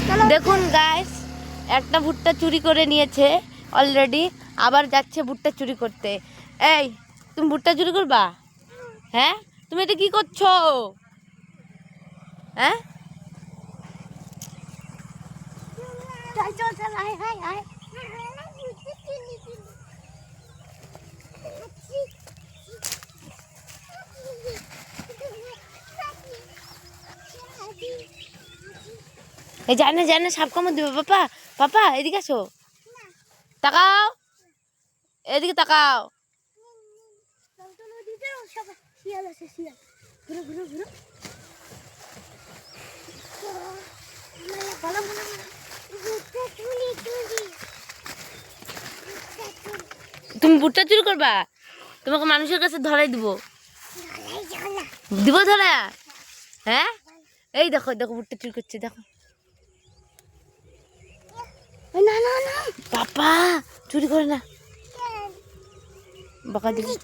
দেখুন গাইস, একটা ভুট্টা চুরি করে নিয়েছে অলরেডি, আবার যাচ্ছে ভুট্টা চুরি করতে। এই, তুমি ভুট্টা চুরি করবা? হ্যাঁ, তুমি এটা কি করছো? হ্যাঁ, এই জানে সাপ কামড় দিবে। পাপা, পাপা এদিকে আসো, তাকাও, এদিকে তাকাও। তুমি ভুট্টা চুরি করবা? তোমাকে মানুষের কাছে ধরাই দিব, দিব ধরা। হ্যাঁ, এই দেখো দেখো ভুট্টা চুরি করছে, দেখো। না না না, পাপা চুরি করে না, বকা দিবি।